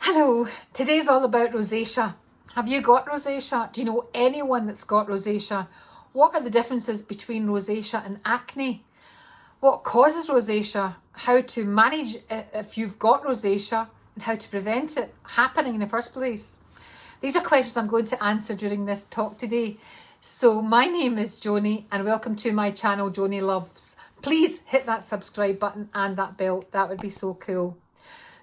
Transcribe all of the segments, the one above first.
Hello, today's all about rosacea. Have you got rosacea? Do you know anyone that's got rosacea? What are the differences between rosacea and acne? What causes rosacea? How to manage it if you've got rosacea and how to prevent it happening in the first place? These are questions I'm going to answer during this talk today. So my name is Joni and welcome to my channel Joni Loves. Please hit that subscribe button and that bell, that would be so cool.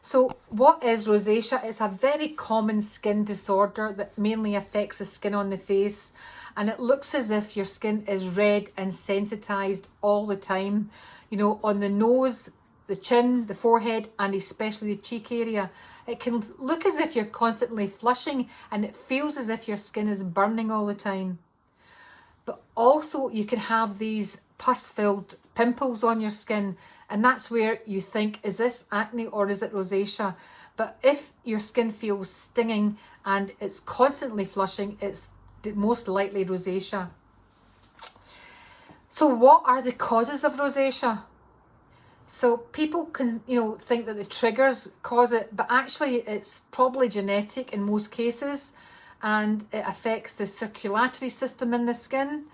So what is rosacea? It's a very common skin disorder that mainly affects the skin on the face, and it looks as if your skin is red and sensitized all the time, you know, on the nose, the chin, the forehead, and especially the cheek area. It can look as if you're constantly flushing and it feels as if your skin is burning all the time. But also you can have these pus-filled pimples on your skin, and that's where you think, is this acne or is it rosacea? But if your skin feels stinging and it's constantly flushing, it's most likely rosacea. So what are the causes of rosacea? So people can, think that the triggers cause it, but actually it's probably genetic in most cases, and it affects the circulatory system in the skin.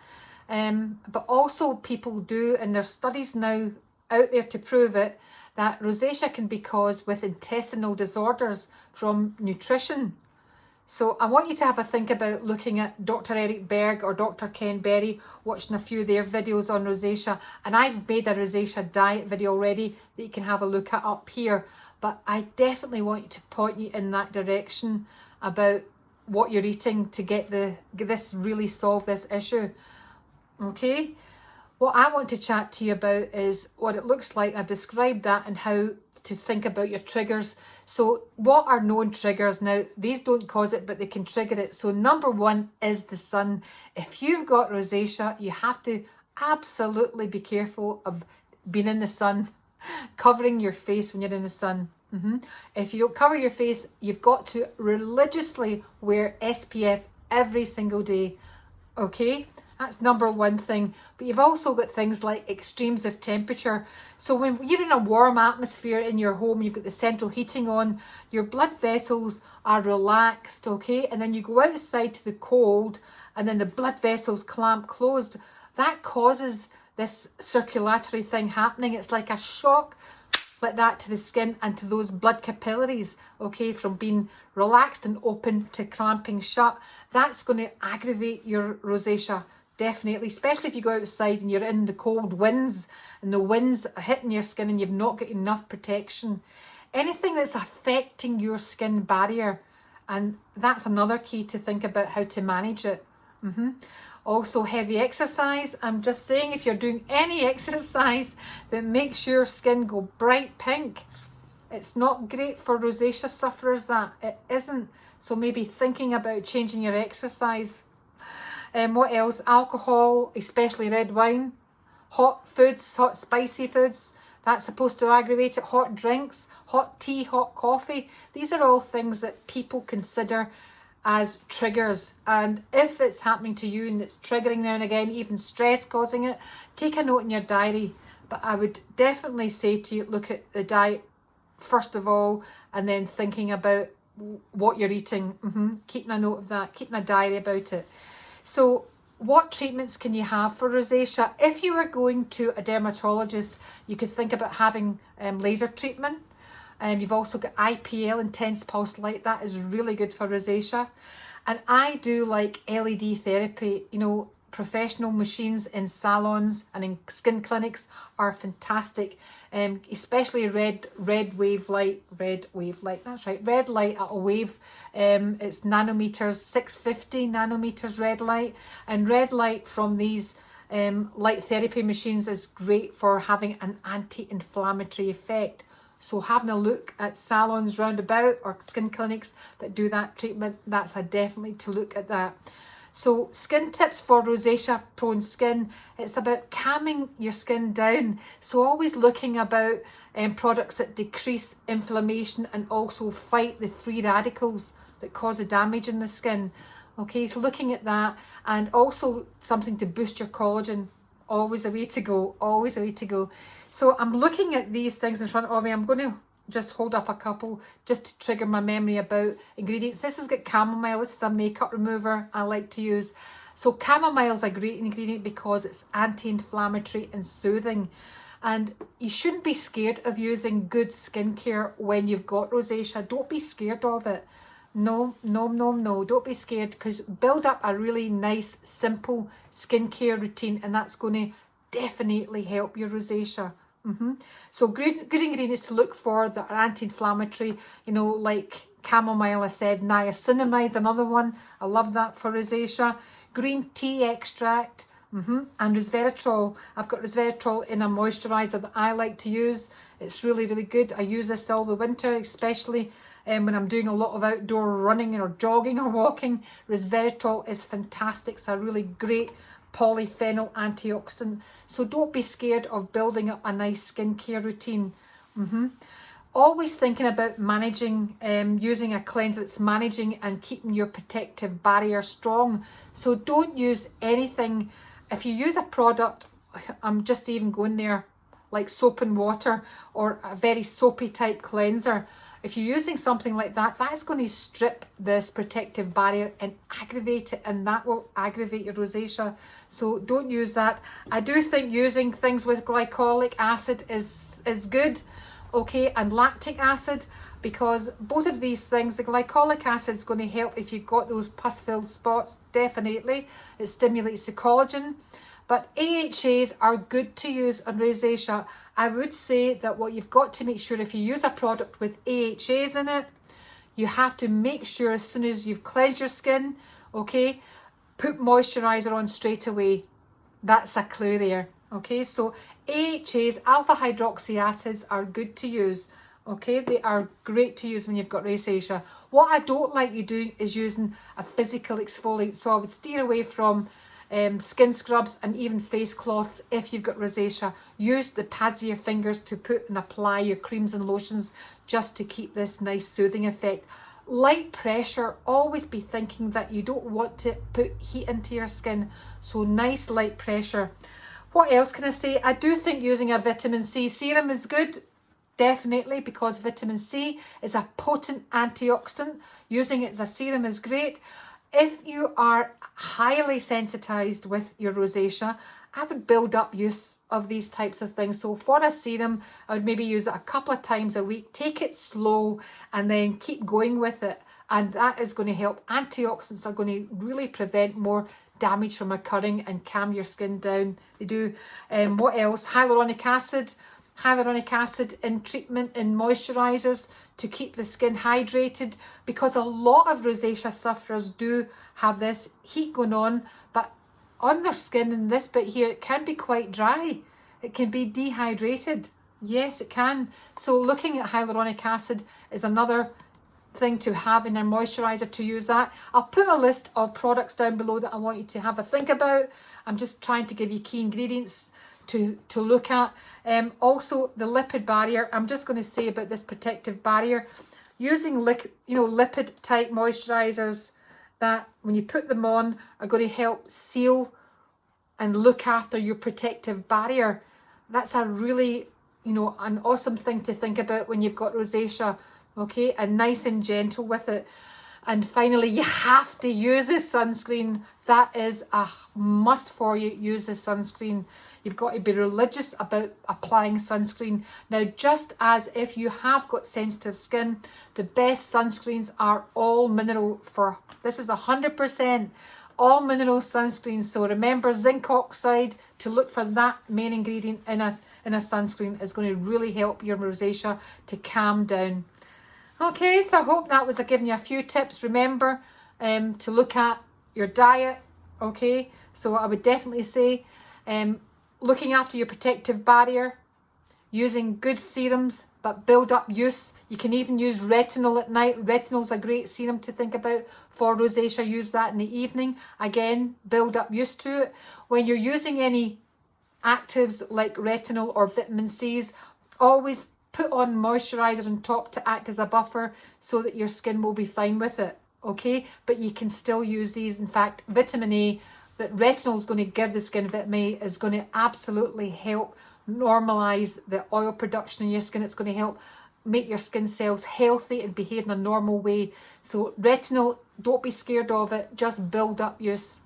But also people do, and there's studies now out there to prove it, that rosacea can be caused with intestinal disorders from nutrition. So I want you to have a think about looking at Dr. Eric Berg or Dr. Ken Berry, watching a few of their videos on rosacea. And I've made a rosacea diet video already that you can have a look at up here. But I definitely want to point you in that direction about what you're eating to get really solve this issue. Okay, what I want to chat to you about is what it looks like. I've described that and how to think about your triggers. So what are known triggers? Now, these don't cause it, but they can trigger it. So number one is the sun. If you've got rosacea, you have to absolutely be careful of being in the sun, covering your face when you're in the sun. If you don't cover your face, you've got to religiously wear SPF every single day. Okay, that's number one thing. But you've also got things like extremes of temperature. So when you're in a warm atmosphere in your home, you've got the central heating on, your blood vessels are relaxed, okay? And then you go outside to the cold and then the blood vessels clamp closed. That causes this circulatory thing happening. It's like a shock like that to the skin and to those blood capillaries, okay, from being relaxed and open to clamping shut. That's going to aggravate your rosacea, definitely, especially if you go outside and you're in the cold winds and the winds are hitting your skin and you've not got enough protection. Anything that's affecting your skin barrier, and that's another key to think about how to manage it. Also, heavy exercise. I'm just saying, if you're doing any exercise that makes your skin go bright pink, it's not great for rosacea sufferers, that it isn't. So maybe thinking about changing your exercise. What else? Alcohol, especially red wine. Hot foods, hot spicy foods, that's supposed to aggravate it. Hot drinks, hot tea, hot coffee. These are all things that people consider as triggers, and if it's happening to you and it's triggering now and again, even stress causing it, take a note in your diary. But I would definitely say to you, look at the diet first of all, and then thinking about what you're eating. Keeping a note of that, keeping a diary about it. So what treatments can you have for rosacea? If you were going to a dermatologist, you could think about having laser treatment. You've also got IPL, intense pulse light. That is really good for rosacea. And I do like LED therapy. Professional machines in salons and in skin clinics are fantastic. Especially red wave light. That's right. Red light at a wave. It's nanometers, 650 nanometers red light. And red light from these light therapy machines is great for having an anti-inflammatory effect. So having a look at salons roundabout or skin clinics that do that treatment, that's a definitely to look at that. So skin tips for rosacea prone skin, it's about calming your skin down. So always looking about products that decrease inflammation and also fight the free radicals that cause the damage in the skin. Okay, so looking at that, and also something to boost your collagen. Always a way to go, always a way to go. So I'm looking at these things in front of me. I'm going to just hold up a couple just to trigger my memory about ingredients. This has got chamomile. This is a makeup remover I like to use. So chamomile is a great ingredient because it's anti-inflammatory and soothing. And you shouldn't be scared of using good skincare when you've got rosacea. Don't be scared of it. No, no, no, no. Don't be scared, because build up a really nice, simple skincare routine, and that's going to definitely help your rosacea. So good ingredients to look for that are anti-inflammatory, you know, like chamomile, I said. Niacinamide's another one. I love that for rosacea. Green tea extract. And resveratrol. I've got resveratrol in a moisturiser that I like to use. It's really, really good. I use this all the winter, especially when I'm doing a lot of outdoor running or jogging or walking. Resveratrol is fantastic. It's a really great polyphenol antioxidant. So don't be scared of building up a nice skincare routine. Always thinking about managing, using a cleanser that's managing and keeping your protective barrier strong. So don't use anything. If you use a product, I'm just even going there, like soap and water or a very soapy type cleanser. If you're using something like that, that's going to strip this protective barrier and aggravate it, and that will aggravate your rosacea. So don't use that. I do think using things with glycolic acid is good, okay, and lactic acid, because both of these things, the glycolic acid is going to help if you've got those pus-filled spots, definitely. It stimulates the collagen. But AHAs are good to use on rosacea. I would say that what you've got to make sure, if you use a product with AHAs in it, you have to make sure as soon as you've cleansed your skin, okay, put moisturiser on straight away. That's a clue there, okay? So AHAs, alpha hydroxy acids, are good to use. Okay, they are great to use when you've got rosacea. What I don't like you doing is using a physical exfoliant. So I would steer away from skin scrubs and even face cloths if you've got rosacea. Use the pads of your fingers to put and apply your creams and lotions just to keep this nice soothing effect. Light pressure, always be thinking that you don't want to put heat into your skin. So nice light pressure. What else can I say? I do think using a vitamin C serum is good. Definitely, because vitamin C is a potent antioxidant. Using it as a serum is great. If you are highly sensitized with your rosacea, I would build up use of these types of things. So for a serum, I would maybe use it a couple of times a week. Take it slow and then keep going with it. And that is going to help. Antioxidants are going to really prevent more damage from occurring and calm your skin down. They do. What else? Hyaluronic acid. Hyaluronic acid in treatment in moisturisers to keep the skin hydrated, because a lot of rosacea sufferers do have this heat going on, but on their skin in this bit here, it can be quite dry. It can be dehydrated. Yes, it can. So looking at hyaluronic acid is another thing to have in a moisturiser to use that. I'll put a list of products down below that I want you to have a think about. I'm just trying to give you key ingredients to look at. Also the lipid barrier. I'm just going to say about this protective barrier, using lipid type moisturizers that when you put them on are going to help seal and look after your protective barrier. That's a really an awesome thing to think about when you've got rosacea, okay, and nice and gentle with it. And finally, you have to use a sunscreen. That is a must for you. Use a sunscreen. You've got to be religious about applying sunscreen. Now, just as if you have got sensitive skin, the best sunscreens are all mineral. This is 100% all mineral sunscreens. So remember zinc oxide to look for that main ingredient in a sunscreen is going to really help your rosacea to calm down. Okay, so I hope that was giving you a few tips. Remember to look at your diet. Okay, so I would definitely say looking after your protective barrier, using good serums, but build up use. You can even use retinol at night. Retinol's a great serum to think about for rosacea. Use that in the evening. Again, build up use to it. When you're using any actives like retinol or vitamin C's, always put on moisturiser on top to act as a buffer so that your skin will be fine with it, okay? But you can still use these. In fact, vitamin A, that retinol is going to give the skin, vitamin A is going to absolutely help normalise the oil production in your skin. It's going to help make your skin cells healthy and behave in a normal way. So retinol, don't be scared of it, just build up use.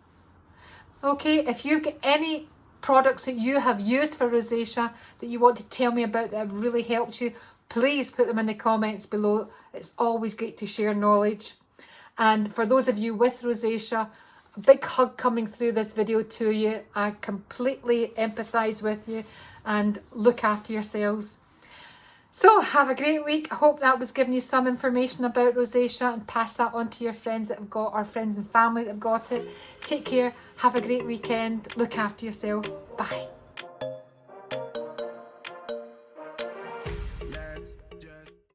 Okay, if you've got any products that you have used for rosacea that you want to tell me about that have really helped you, please put them in the comments below. It's always great to share knowledge. And for those of you with rosacea, a big hug coming through this video to you. I completely empathise with you, and look after yourselves. So have a great week. I hope that was giving you some information about rosacea, and pass that on to your friends that have got, or friends and family that have got it. Take care. Have a great weekend. Look after yourself. Bye.